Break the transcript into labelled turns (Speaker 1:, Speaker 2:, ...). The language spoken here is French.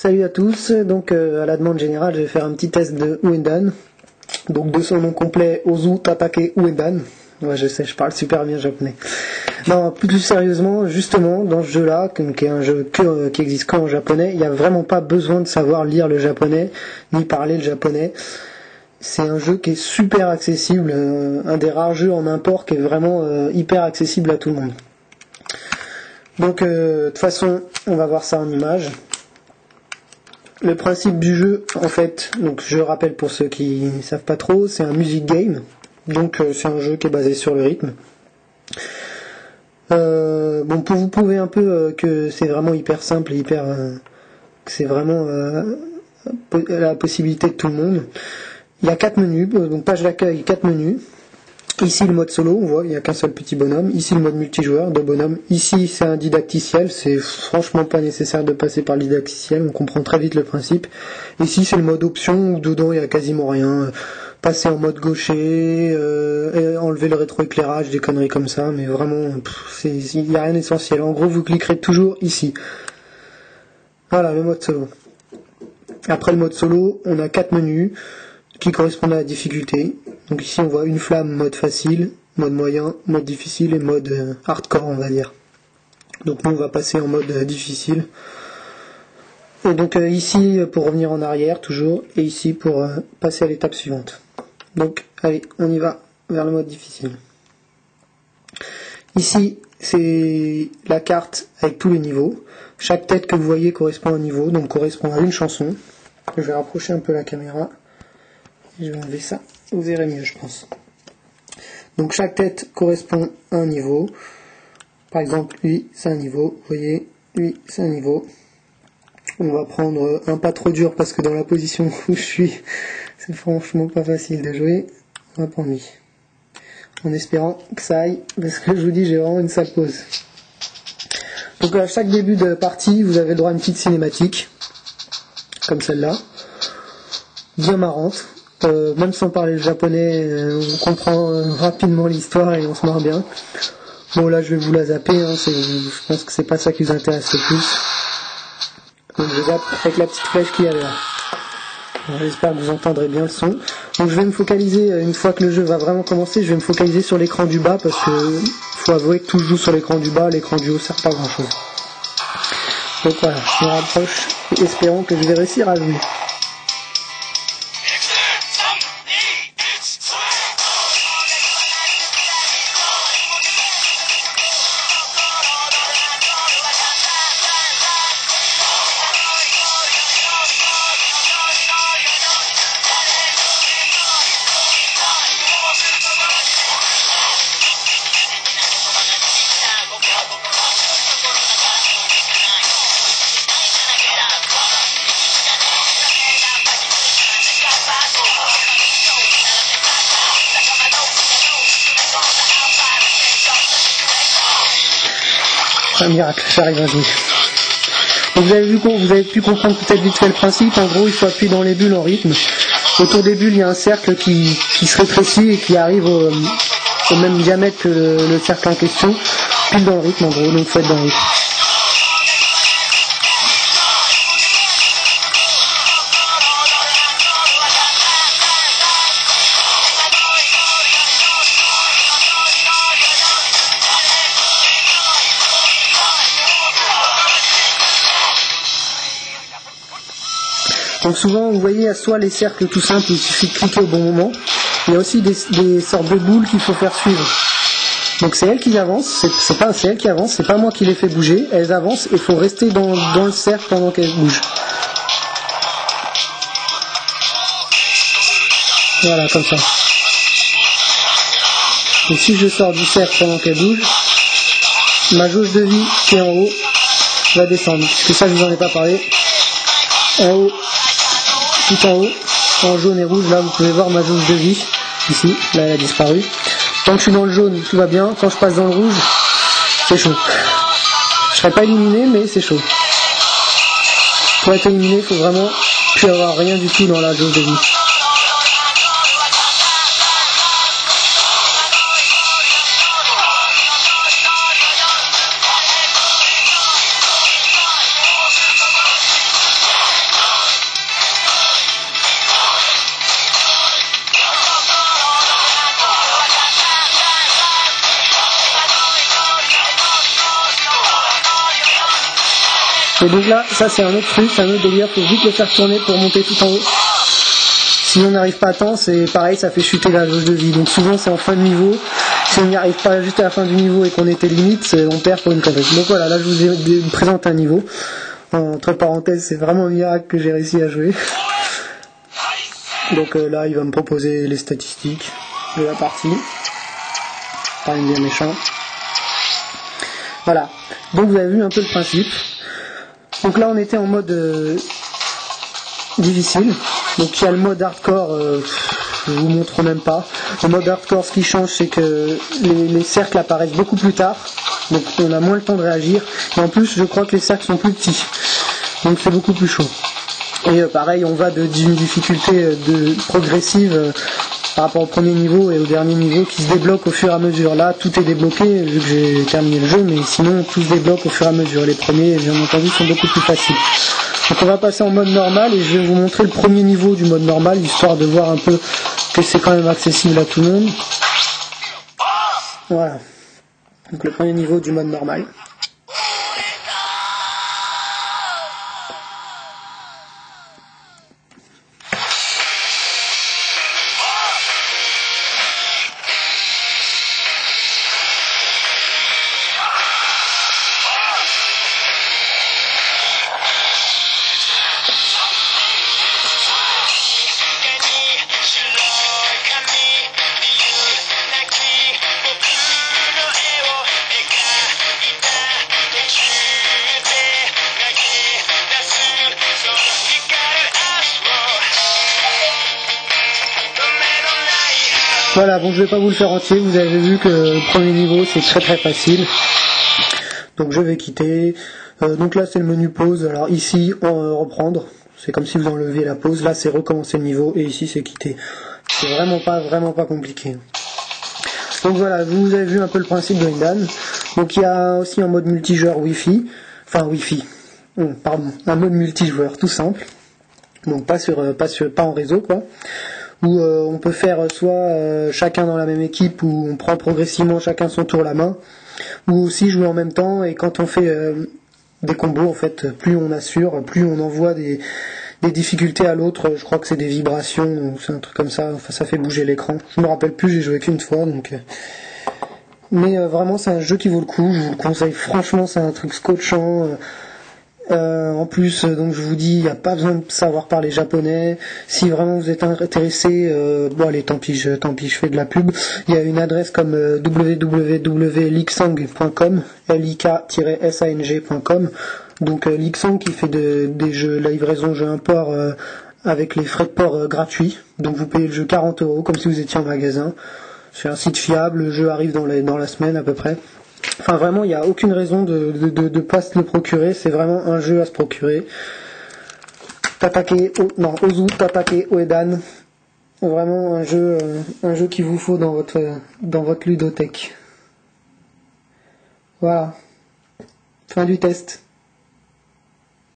Speaker 1: Salut à tous, donc à la demande générale je vais faire un petit test de Uendan, donc de son nom complet Ozu Tatake Uendan. Ouais, je sais, je parle super bien japonais. Non, plus sérieusement, justement, dans ce jeu-là, qui est un jeu qui existe qu'en japonais, il n'y a vraiment pas besoin de savoir lire le japonais, ni parler le japonais. C'est un jeu qui est super accessible, un des rares jeux en import qui est vraiment hyper accessible à tout le monde. Donc, de toute façon, on va voir ça en images. Le principe du jeu, en fait, donc je rappelle pour ceux qui ne savent pas trop, c'est un music game. Donc c'est un jeu qui est basé sur le rythme. Bon, pour vous prouver un peu que c'est vraiment hyper simple et que c'est vraiment la possibilité de tout le monde. Il y a 4 menus, donc page d'accueil, 4 menus. Ici le mode solo, on voit, il n'y a qu'un seul petit bonhomme. Ici le mode multijoueur, 2 bonhommes. Ici c'est un didacticiel, c'est franchement pas nécessaire de passer par le didacticiel, on comprend très vite le principe. Ici c'est le mode option, où dedans il n'y a quasiment rien. Passer en mode gaucher, enlever le rétroéclairage, des conneries comme ça, mais vraiment, il n'y a rien d'essentiel. En gros, vous cliquerez toujours ici. Voilà, le mode solo. Après le mode solo, on a 4 menus qui correspondent à la difficulté. Donc ici on voit une flamme, mode facile, mode moyen, mode difficile et mode hardcore on va dire. Donc nous on va passer en mode difficile. Et donc ici pour revenir en arrière toujours, et ici pour passer à l'étape suivante. Donc allez, on y va vers le mode difficile. Ici c'est la carte avec tous les niveaux. Chaque tête que vous voyez correspond à un niveau, donc correspond à une chanson. Je vais rapprocher un peu la caméra. Je vais enlever ça, vous verrez mieux je pense. Donc chaque tête correspond à un niveau. Par exemple, lui c'est un niveau, vous voyez, lui c'est un niveau. On va prendre un pas trop dur parce que dans la position où je suis, c'est franchement pas facile de jouer. On va prendre lui. En espérant que ça aille, parce que je vous dis j'ai vraiment une sale pause. Donc à chaque début de partie, vous avez le droit à une petite cinématique, comme celle-là. Bien marrante. Même sans parler le japonais, on comprend rapidement l'histoire et on se marre bien. Bon là je vais vous la zapper, hein, je pense que c'est pas ça qui vous intéresse le plus. Donc je zappe avec la petite flèche qu'il y a là. J'espère que vous entendrez bien le son. Donc je vais me focaliser, une fois que le jeu va vraiment commencer, je vais me focaliser sur l'écran du bas parce que faut avouer que tout joue sur l'écran du bas, l'écran du haut sert pas à grand chose. Donc voilà, je me rapproche et espérons que je vais réussir à jouer. Un miracle, j'arrive à jouer. Donc vous avez pu comprendre peut-être vite fait le principe. En gros, il faut appuyer dans les bulles en rythme. Autour des bulles, il y a un cercle qui se rétrécit et qui arrive au même diamètre que le cercle en question, pile dans le rythme en gros, donc il faut être dans le rythme. Donc souvent, vous voyez, soit les cercles tout simples, il suffit de cliquer au bon moment. Il y a aussi des sortes de boules qu'il faut faire suivre. Donc c'est elles qui avancent, c'est elles qui avancent, c'est pas moi qui les fais bouger. Elles avancent et il faut rester dans le cercle pendant qu'elles bougent. Voilà, comme ça. Et si je sors du cercle pendant qu'elles bougent, ma jauge de vie qui est en haut va descendre. Parce que ça, je vous en ai pas parlé. En haut, tout en haut, en jaune et rouge, là vous pouvez voir ma jauge de vie, ici, là elle a disparu. Tant que je suis dans le jaune, tout va bien, quand je passe dans le rouge, c'est chaud. Je serai pas éliminé, mais c'est chaud. Pour être éliminé, il faut vraiment plus avoir rien du tout dans la jauge de vie. Et donc là, ça c'est un autre truc, c'est un autre délire, faut vite le faire tourner pour monter tout en haut. Si on n'arrive pas à temps, c'est pareil, ça fait chuter la jauge de vie. Donc souvent c'est en fin de niveau. Si on n'y arrive pas juste à la fin du niveau et qu'on était limite, on perd pour une connerie. Donc voilà, là je vous ai présenté un niveau. Entre parenthèses, c'est vraiment un miracle que j'ai réussi à jouer. Donc là, il va me proposer les statistiques de la partie. Pas une bien méchant. Voilà. Donc vous avez vu un peu le principe. Donc là, on était en mode difficile. Donc il y a le mode hardcore, je vous montre même pas. Le mode hardcore, ce qui change, c'est que les cercles apparaissent beaucoup plus tard. Donc on a moins le temps de réagir. Et en plus, je crois que les cercles sont plus petits. Donc c'est beaucoup plus chaud. Et pareil, on va d'une difficulté progressive par rapport au premier niveau et au dernier niveau qui se débloque au fur et à mesure. Là, tout est débloqué vu que j'ai terminé le jeu, mais sinon tout se débloque au fur et à mesure. Les premiers, bien entendu, sont beaucoup plus faciles. Donc on va passer en mode normal et je vais vous montrer le premier niveau du mode normal, histoire de voir un peu que c'est quand même accessible à tout le monde. Voilà. Donc le premier niveau du mode normal. Voilà, bon je vais pas vous le faire entier, vous avez vu que le premier niveau c'est très très facile. Donc je vais quitter. Donc là c'est le menu pause, alors ici reprendre, c'est comme si vous enleviez la pause, là c'est recommencer le niveau et ici c'est quitter. C'est vraiment pas compliqué. Donc voilà, vous avez vu un peu le principe de Windan. Donc il y a aussi un mode multijoueur Wi-Fi, un mode multijoueur tout simple. Donc pas en réseau quoi. Où on peut faire soit chacun dans la même équipe, où on prend progressivement chacun son tour la main, ou aussi jouer en même temps, et quand on fait des combos, en fait, plus on assure, plus on envoie des difficultés à l'autre, je crois que c'est des vibrations, ou c'est un truc comme ça, enfin ça fait bouger l'écran. Je me rappelle plus, j'ai joué qu'une fois, donc... Mais vraiment c'est un jeu qui vaut le coup, je vous le conseille, franchement c'est un truc scotchant. En plus, donc je vous dis, il n'y a pas besoin de savoir parler japonais. Si vraiment vous êtes intéressé, bon allez, tant pis, je fais de la pub. Il y a une adresse comme www.liksang.com, lik-sang.com. Donc Liksang qui fait des jeux, la livraison jeux import avec les frais de port gratuits. Donc vous payez le jeu 40 € comme si vous étiez en magasin. C'est un site fiable, le jeu arrive dans la semaine à peu près. Enfin vraiment il n'y a aucune raison de pas se le procurer, c'est vraiment un jeu à se procurer. Ozu Tatake Oedan, vraiment un jeu qu'il vous faut dans votre ludothèque. Voilà, fin du test.